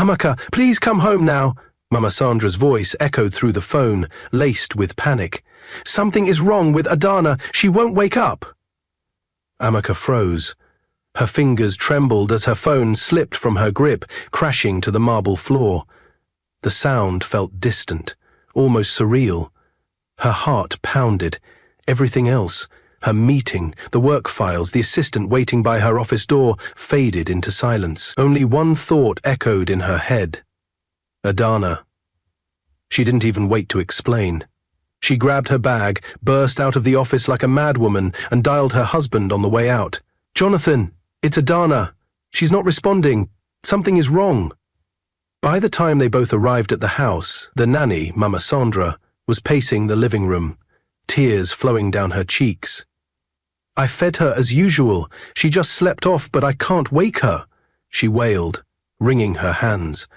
Amaka, please come home now. Mama Sandra's voice echoed through the phone, laced with panic. Something is wrong with Adana. She won't wake up. Amaka froze. Her fingers trembled as her phone slipped from her grip, crashing to the marble floor. The sound felt distant, almost surreal. Her heart pounded. Everything else, her meeting, the work files, the assistant waiting by her office door, faded into silence. Only one thought echoed in her head. Adana. She didn't even wait to explain. She grabbed her bag, burst out of the office like a madwoman, and dialed her husband on the way out. "Jonathan, it's Adana. She's not responding. Something is wrong." By the time they both arrived at the house, the nanny, Mama Sandra, was pacing the living room, tears flowing down her cheeks. "I fed her as usual. She just slept off, but I can't wake her," she wailed, wringing her hands.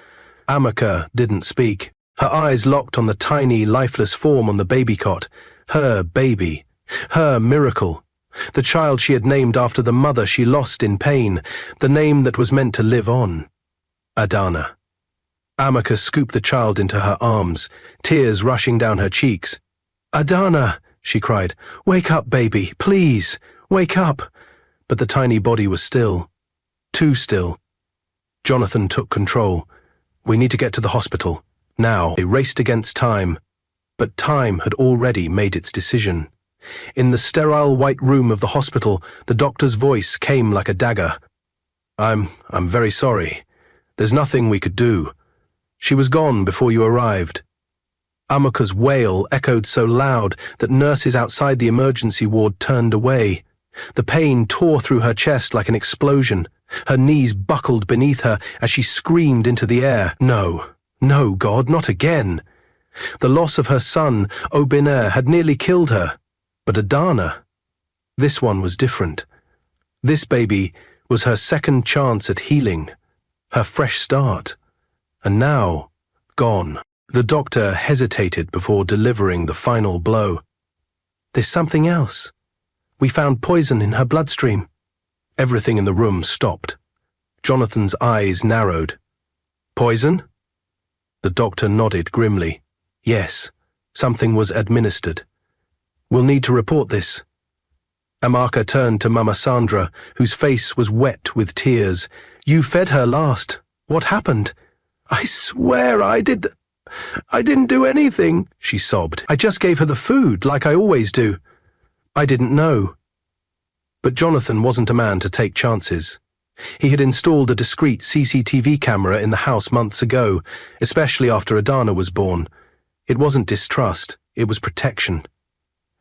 Amaka didn't speak. Her eyes locked on the tiny, lifeless form on the baby cot. Her baby. Her miracle. The child she had named after the mother she lost in pain. The name that was meant to live on. Adana. Amaka scooped the child into her arms, tears rushing down her cheeks. "Adana," she cried. "Wake up, baby, please. Wake up." But the tiny body was still. Too still. Jonathan took control. "We need to get to the hospital. Now." They raced against time, but time had already made its decision. In the sterile white room of the hospital, the doctor's voice came like a dagger. I'm very sorry. There's nothing we could do. She was gone before you arrived." Amaka's wail echoed so loud that nurses outside the emergency ward turned away. The pain tore through her chest like an explosion. Her knees buckled beneath her as she screamed into the air. No, no, God, not again. The loss of her son, Billionaire, had nearly killed her. But Adana, this one was different. This baby was her second chance at healing, her fresh start. And now, gone. The doctor hesitated before delivering the final blow. "There's something else. We found poison in her bloodstream." Everything in the room stopped. Jonathan's eyes narrowed. "Poison?" The doctor nodded grimly. "Yes, something was administered. We'll need to report this." Amaka turned to Mama Sandra, whose face was wet with tears. "You fed her last. What happened?" "I swear I didn't do anything," she sobbed. "I just gave her the food, like I always do. I didn't know." But Jonathan wasn't a man to take chances. He had installed a discreet CCTV camera in the house months ago, especially after Adana was born. It wasn't distrust, it was protection.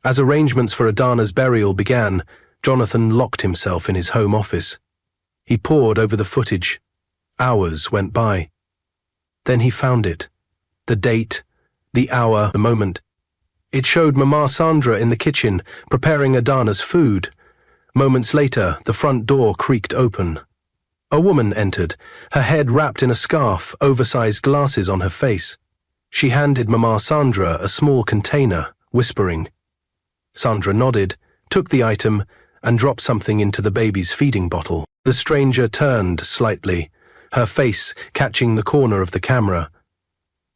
As arrangements for Adana's burial began, Jonathan locked himself in his home office. He pored over the footage. Hours went by. Then he found it. The date, the hour, the moment. It showed Mama Sandra in the kitchen, preparing Adana's food. Moments later, the front door creaked open. A woman entered, her head wrapped in a scarf, oversized glasses on her face. She handed Mama Sandra a small container, whispering. Sandra nodded, took the item, and dropped something into the baby's feeding bottle. The stranger turned slightly, her face catching the corner of the camera.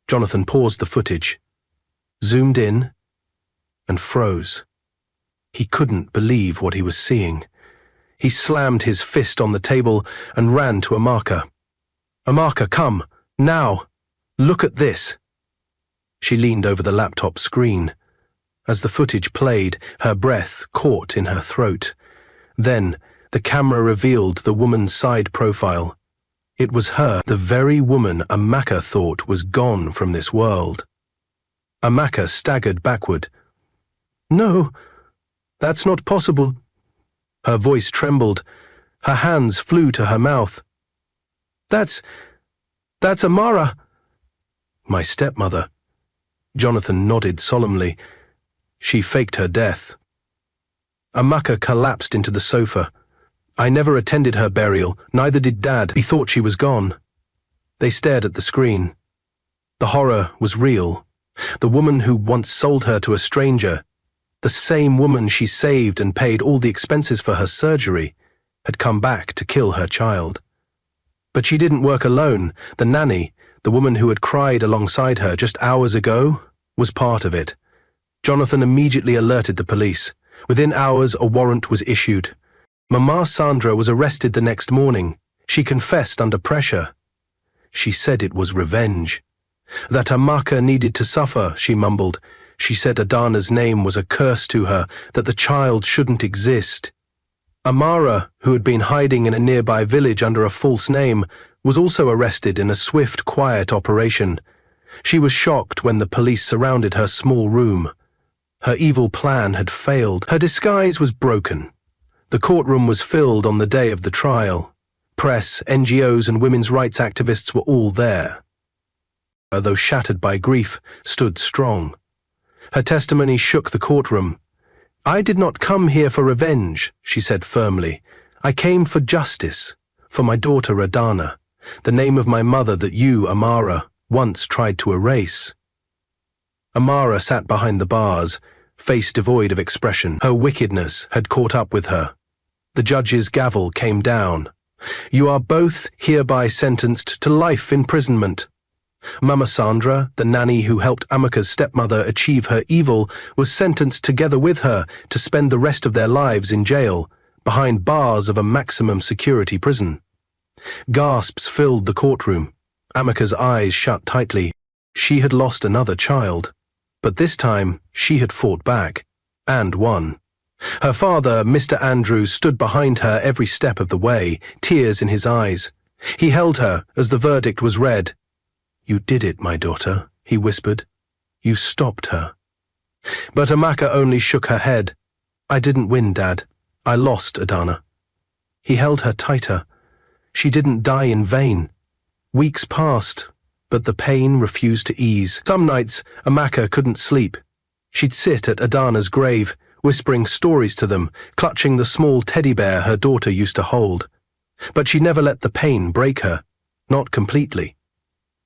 Jonathan paused the footage, zoomed in, and froze. He couldn't believe what he was seeing. He slammed his fist on the table and ran to Amaka. "Amaka, come, now! Look at this!" She leaned over the laptop screen. As the footage played, her breath caught in her throat. Then, the camera revealed the woman's side profile. It was her, the very woman Amaka thought was gone from this world. Amaka staggered backward. "No, that's not possible." Her voice trembled. Her hands flew to her mouth. That's Amara." "My stepmother." Jonathan nodded solemnly. "She faked her death." Amaka collapsed into the sofa. "I never attended her burial, neither did Dad. He thought she was gone." They stared at the screen. The horror was real. The woman who once sold her to a stranger, the same woman she saved and paid all the expenses for her surgery, had come back to kill her child. But she didn't work alone. The nanny, the woman who had cried alongside her just hours ago, was part of it. Jonathan immediately alerted the police. Within hours, a warrant was issued. Mama Sandra was arrested the next morning. She confessed under pressure. She said it was revenge. That Amaka needed to suffer, she mumbled. She said Adana's name was a curse to her, that the child shouldn't exist. Amara, who had been hiding in a nearby village under a false name, was also arrested in a swift, quiet operation. She was shocked when the police surrounded her small room. Her evil plan had failed. Her disguise was broken. The courtroom was filled on the day of the trial. Press, NGOs and women's rights activists were all there. Though shattered by grief, stood strong. Her testimony shook the courtroom. "I did not come here for revenge," she said firmly. "I came for justice, for my daughter Adana, the name of my mother that you, Amara, once tried to erase." Amara sat behind the bars, face devoid of expression. Her wickedness had caught up with her. The judge's gavel came down. "You are both hereby sentenced to life imprisonment." Mama Sandra, the nanny who helped Amaka's stepmother achieve her evil, was sentenced together with her to spend the rest of their lives in jail, behind bars of a maximum security prison. Gasps filled the courtroom. Amaka's eyes shut tightly. She had lost another child. But this time, she had fought back, and won. Her father, Mr. Andrews, stood behind her every step of the way, tears in his eyes. He held her as the verdict was read. "You did it, my daughter," he whispered. "You stopped her." But Amaka only shook her head. "I didn't win, Dad. I lost Adana." He held her tighter. She didn't die in vain. Weeks passed, but the pain refused to ease. Some nights, Amaka couldn't sleep. She'd sit at Adana's grave, whispering stories to them, clutching the small teddy bear her daughter used to hold. But she never let the pain break her, not completely.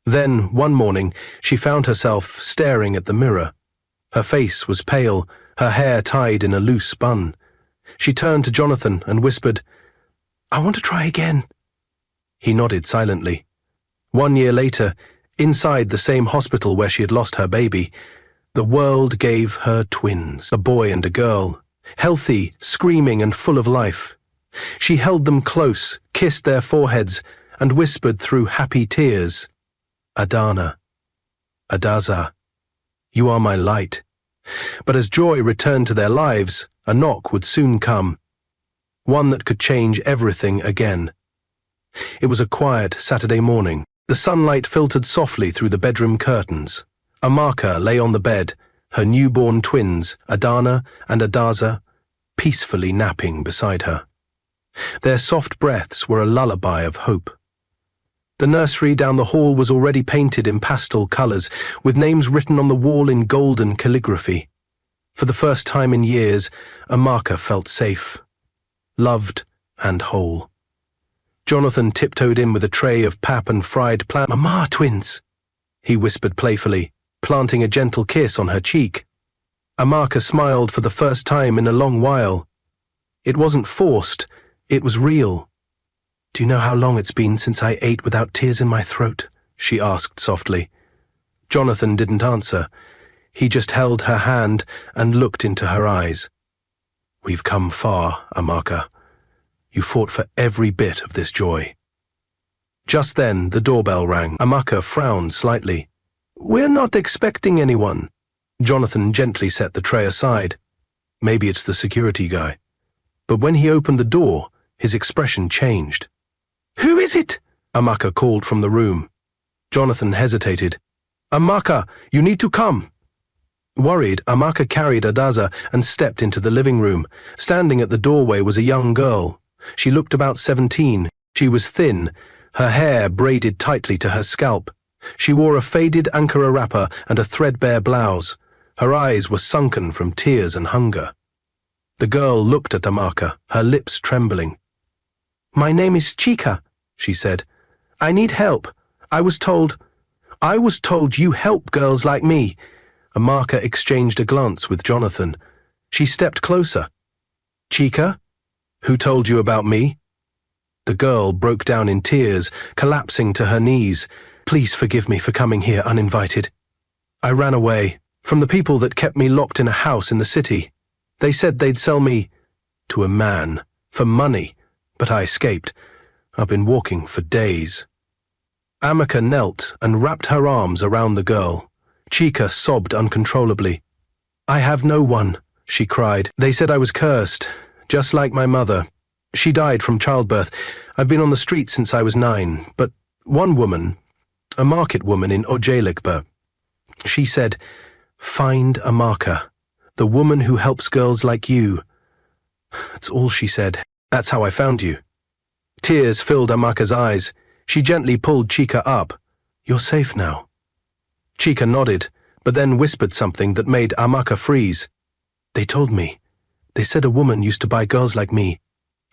Then, one morning, she found herself staring at the mirror. Her face was pale, her hair tied in a loose bun. She turned to Jonathan and whispered, "I want to try again." He nodded silently. 1 year later, inside the same hospital where she had lost her baby, the world gave her twins, a boy and a girl, healthy, screaming and full of life. She held them close, kissed their foreheads, and whispered through happy tears, "Adana, Adaza, you are my light." But as joy returned to their lives, a knock would soon come, one that could change everything again. It was a quiet Saturday morning. The sunlight filtered softly through the bedroom curtains. Amaka lay on the bed, her newborn twins, Adana and Adaza, peacefully napping beside her. Their soft breaths were a lullaby of hope. The nursery down the hall was already painted in pastel colors, with names written on the wall in golden calligraphy. For the first time in years, Amaka felt safe, loved and whole. Jonathan tiptoed in with a tray of pap and fried "Mama, twins," he whispered playfully, planting a gentle kiss on her cheek. Amaka smiled for the first time in a long while. It wasn't forced, it was real. "Do you know how long it's been since I ate without tears in my throat?" she asked softly. Jonathan didn't answer. He just held her hand and looked into her eyes. "We've come far, Amaka. You fought for every bit of this joy." Just then, the doorbell rang. Amaka frowned slightly. "We're not expecting anyone." Jonathan gently set the tray aside. Maybe it's the security guy. But when he opened the door, his expression changed. "Who is it?" Amaka called from the room. Jonathan hesitated. "Amaka, you need to come." Worried, Amaka carried Adaza and stepped into the living room. Standing at the doorway was a young girl. She looked about 17. She was thin, her hair braided tightly to her scalp. She wore a faded Ankara wrapper and a threadbare blouse. Her eyes were sunken from tears and hunger. The girl looked at Amaka, her lips trembling. "My name is Chica," she said. "I need help. I was told you help girls like me." Amaka exchanged a glance with Jonathan. She stepped closer. "Chica? Who told you about me?" The girl broke down in tears, collapsing to her knees. "Please forgive me for coming here uninvited. I ran away from the people that kept me locked in a house in the city. They said they'd sell me to a man for money, but I escaped. I've been walking for days." Amaka knelt and wrapped her arms around the girl. Chica sobbed uncontrollably. "I have no one," she cried. "They said I was cursed, just like my mother. She died from childbirth. I've been on the street since I was 9, but one woman, a market woman in Ojelikba, she said, 'Find Amaka, the woman who helps girls like you.' That's all she said. That's how I found you." Tears filled Amaka's eyes. She gently pulled Chica up. "You're safe now." Chica nodded, but then whispered something that made Amaka freeze. "They told me. They said a woman used to buy girls like me.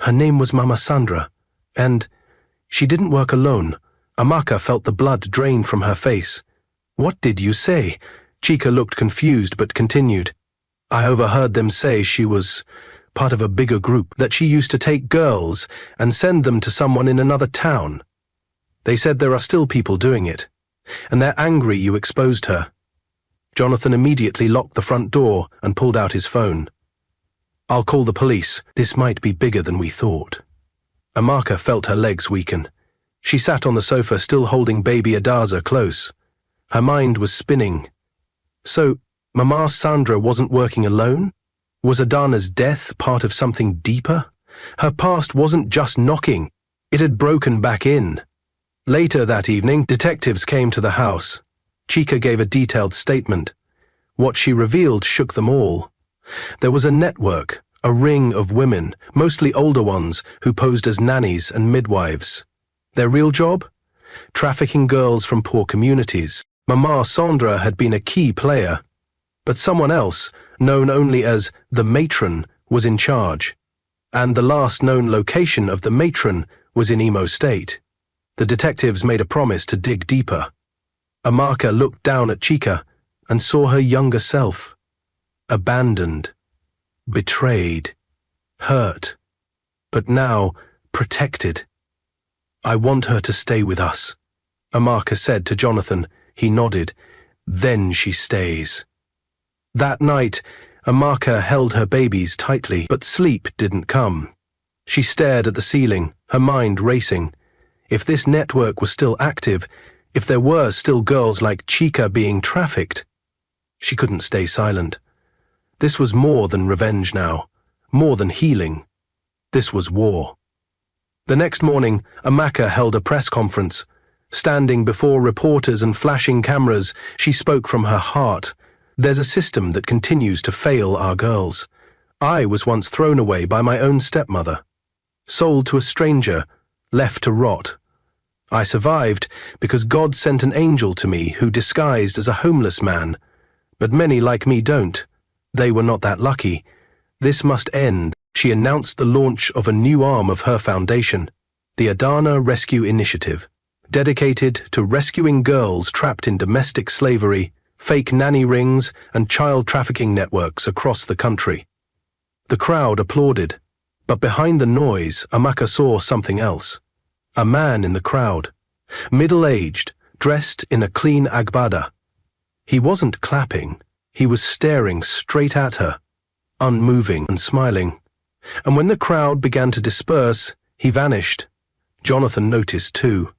Her name was Mama Sandra, and she didn't work alone." Amaka felt the blood drain from her face. "What did you say?" Chica looked confused but continued. "I overheard them say she was part of a bigger group, that she used to take girls and send them to someone in another town. They said there are still people doing it, and they're angry you exposed her." Jonathan immediately locked the front door and pulled out his phone. "I'll call the police. This might be bigger than we thought." Amaka felt her legs weaken. She sat on the sofa, still holding baby Adaza close. Her mind was spinning. So, Mama Sandra wasn't working alone? Was Adana's death part of something deeper? Her past wasn't just knocking. It had broken back in. Later that evening, detectives came to the house. Chica gave a detailed statement. What she revealed shook them all. There was a network, a ring of women, mostly older ones, who posed as nannies and midwives. Their real job? Trafficking girls from poor communities. Mama Sandra had been a key player, but someone else, known only as the matron, was in charge. And the last known location of the matron was in Imo State. The detectives made a promise to dig deeper. Amaka looked down at Chica and saw her younger self. Abandoned, betrayed, hurt, but now protected. "I want her to stay with us," Amaka said to Jonathan. He nodded. "Then she stays." That night, Amaka held her babies tightly, but sleep didn't come. She stared at the ceiling, her mind racing. If this network was still active, if there were still girls like Chica being trafficked, she couldn't stay silent. This was more than revenge now, more than healing. This was war. The next morning, Amaka held a press conference. Standing before reporters and flashing cameras, she spoke from her heart. "There's a system that continues to fail our girls. I was once thrown away by my own stepmother, sold to a stranger, left to rot. I survived because God sent an angel to me who disguised as a homeless man. But many like me don't. They were not that lucky. This must end." She announced the launch of a new arm of her foundation, the Adana Rescue Initiative, dedicated to rescuing girls trapped in domestic slavery, fake nanny rings, and child trafficking networks across the country. The crowd applauded, but behind the noise, Amaka saw something else. A man in the crowd, middle-aged, dressed in a clean agbada. He wasn't clapping, he was staring straight at her, unmoving and smiling. And when the crowd began to disperse, he vanished. Jonathan noticed too.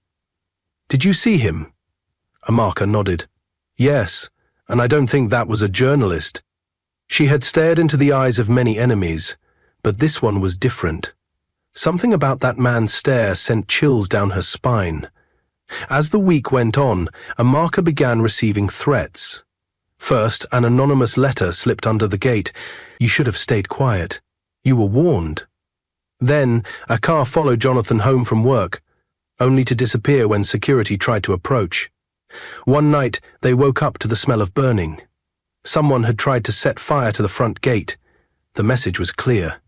"Did you see him?" Amaka nodded. "Yes, and I don't think that was a journalist." She had stared into the eyes of many enemies, but this one was different. Something about that man's stare sent chills down her spine. As the week went on, Amaka began receiving threats. First, an anonymous letter slipped under the gate. "You should have stayed quiet. You were warned." Then, a car followed Jonathan home from work, only to disappear when security tried to approach. One night, they woke up to the smell of burning. Someone had tried to set fire to the front gate. The message was clear.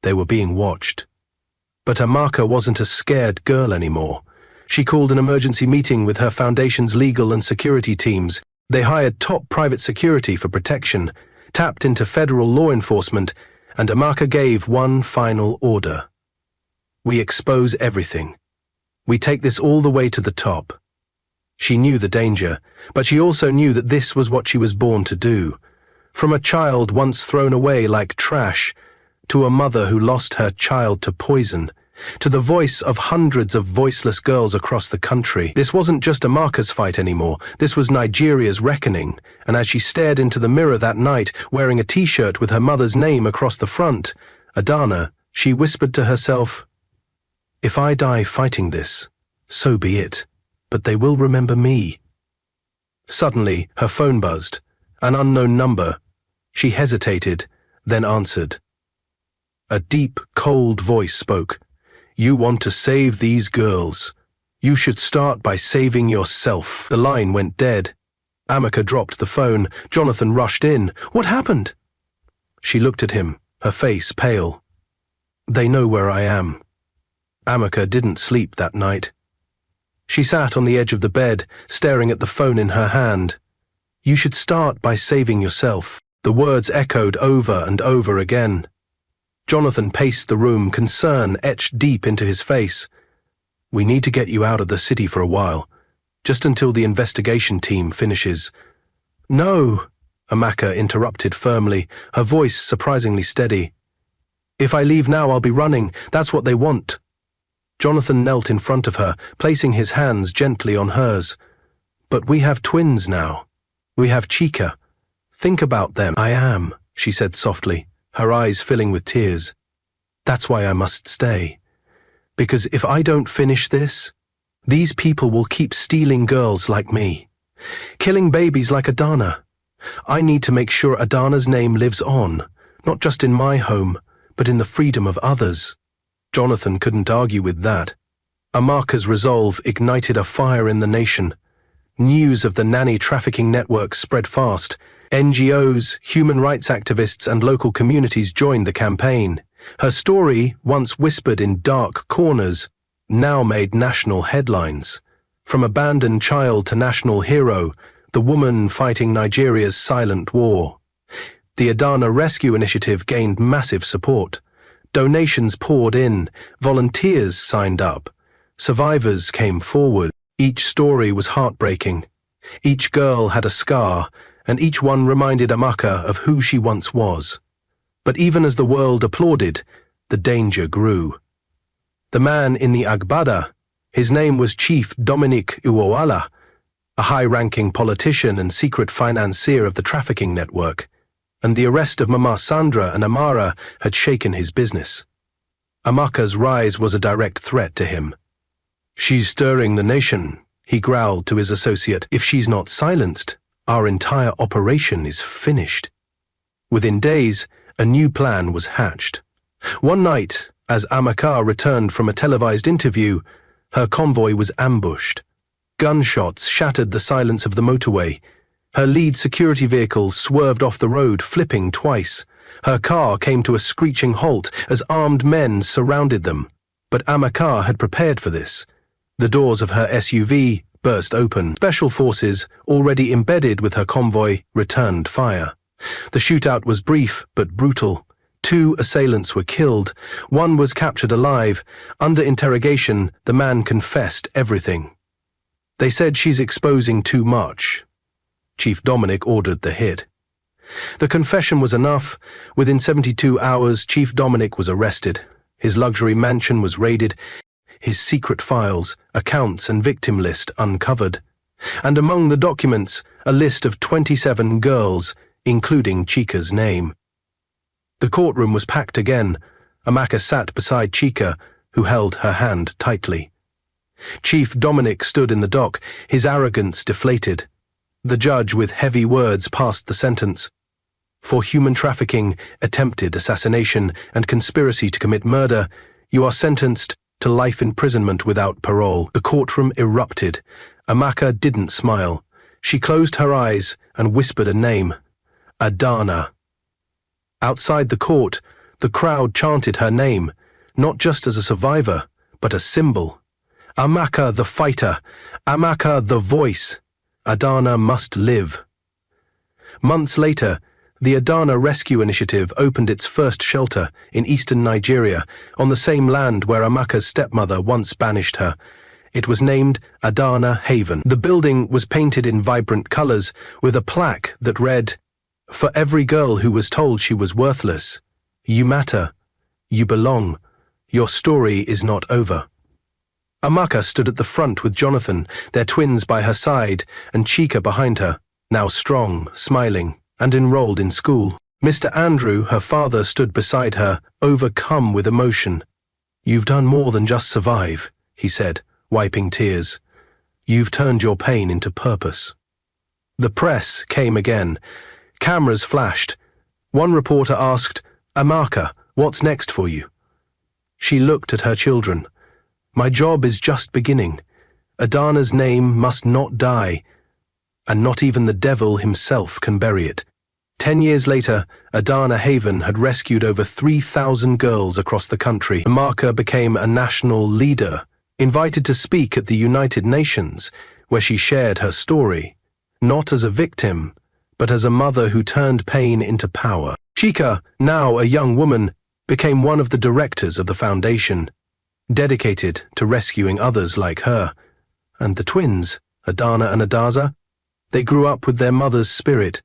They were being watched. But Amaka wasn't a scared girl anymore. She called an emergency meeting with her foundation's legal and security teams. They hired top private security for protection, tapped into federal law enforcement, and Amaka gave one final order. We expose everything. We take this all the way to the top. She knew the danger, but she also knew that this was what she was born to do. From a child once thrown away like trash, to a mother who lost her child to poison, to the voice of hundreds of voiceless girls across the country. This wasn't just Amaka's fight anymore, this was Nigeria's reckoning, and as she stared into the mirror that night, wearing a t-shirt with her mother's name across the front, Adana, she whispered to herself, "If I die fighting this, so be it, but they will remember me." Suddenly, her phone buzzed, an unknown number. She hesitated, then answered. A deep, cold voice spoke. "You want to save these girls. You should start by saving yourself." The line went dead. Amaka dropped the phone. Jonathan rushed in. "What happened?" She looked at him, her face pale. "They know where I am." Amaka didn't sleep that night. She sat on the edge of the bed, staring at the phone in her hand. "You should start by saving yourself." The words echoed over and over again. Jonathan paced the room, concern etched deep into his face. "We need to get you out of the city for a while, just until the investigation team finishes." "No," Amaka interrupted firmly, her voice surprisingly steady. "If I leave now, I'll be running. That's what they want." Jonathan knelt in front of her, placing his hands gently on hers. "But we have twins now. We have Chika. Think about them." "I am," she said softly, her eyes filling with tears. "That's why I must stay. Because if I don't finish this, these people will keep stealing girls like me, killing babies like Adana. I need to make sure Adana's name lives on, not just in my home, but in the freedom of others." Jonathan couldn't argue with that. Amaka's resolve ignited a fire in the nation. News of the nanny trafficking network spread fast. NGOs, human rights activists, and local communities joined the campaign. Her story, once whispered in dark corners, now made national headlines. From abandoned child to national hero, the woman fighting Nigeria's silent war. The Adana Rescue Initiative gained massive support. Donations poured in, volunteers signed up, survivors came forward. Each story was heartbreaking. Each girl had a scar, and each one reminded Amaka of who she once was. But even as the world applauded, the danger grew. The man in the Agbada, his name was Chief Dominic Uwala, a high-ranking politician and secret financier of the trafficking network, and the arrest of Mama Sandra and Amara had shaken his business. Amaka's rise was a direct threat to him. "She's stirring the nation," he growled to his associate. "If she's not silenced, our entire operation is finished." Within days, a new plan was hatched. One night, as Amaka returned from a televised interview, her convoy was ambushed. Gunshots shattered the silence of the motorway. Her lead security vehicle swerved off the road, flipping twice. Her car came to a screeching halt as armed men surrounded them. But Amaka had prepared for this. The doors of her SUV burst open. Special forces, already embedded with her convoy, returned fire. The shootout was brief but brutal. 2 assailants were killed. 1 was captured alive. Under interrogation, the man confessed everything. "They said she's exposing too much." Chief Dominic ordered the hit. The confession was enough. Within 72 hours, Chief Dominic was arrested. His luxury mansion was raided, his secret files, accounts, and victim list uncovered. And among the documents, a list of 27 girls, including Chika's name. The courtroom was packed again. Amaka sat beside Chika, who held her hand tightly. Chief Dominic stood in the dock, his arrogance deflated. The judge, with heavy words, passed the sentence. For human trafficking, attempted assassination, and conspiracy to commit murder, you are sentenced to life imprisonment without parole. The courtroom erupted. Amaka didn't smile. She closed her eyes and whispered a name. Adana. Outside the court, the crowd chanted her name, not just as a survivor, but a symbol. Amaka the fighter, Amaka the voice. Adana must live. Months later, the Adana Rescue Initiative opened its first shelter in eastern Nigeria, on the same land where Amaka's stepmother once banished her. It was named Adana Haven. The building was painted in vibrant colors with a plaque that read, "For every girl who was told she was worthless, you matter, you belong, your story is not over." Amaka stood at the front with Jonathan, their twins by her side, and Chika behind her, now strong, smiling, and enrolled in school. Mr. Andrew, her father, stood beside her, overcome with emotion. "You've done more than just survive," he said, wiping tears. "You've turned your pain into purpose." The press came again. Cameras flashed. One reporter asked, "Amaka, what's next for you?" She looked at her children. "My job is just beginning. Adana's name must not die, and not even the devil himself can bury it." 10 years later, Adana Haven had rescued over 3,000 girls across the country. Amaka became a national leader, invited to speak at the United Nations, where she shared her story, not as a victim, but as a mother who turned pain into power. Chika, now a young woman, became one of the directors of the foundation, dedicated to rescuing others like her. And the twins, Adana and Adaza, they grew up with their mother's spirit.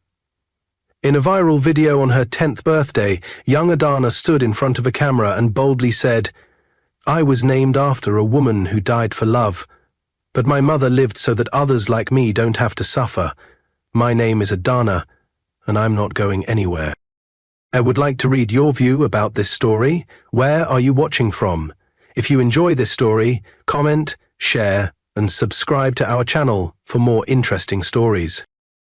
In a viral video on her 10th birthday, young Adana stood in front of a camera and boldly said, "I was named after a woman who died for love, but my mother lived so that others like me don't have to suffer. My name is Adana, and I'm not going anywhere." I would like to read your view about this story. Where are you watching from? If you enjoy this story, comment, share, and subscribe to our channel for more interesting stories.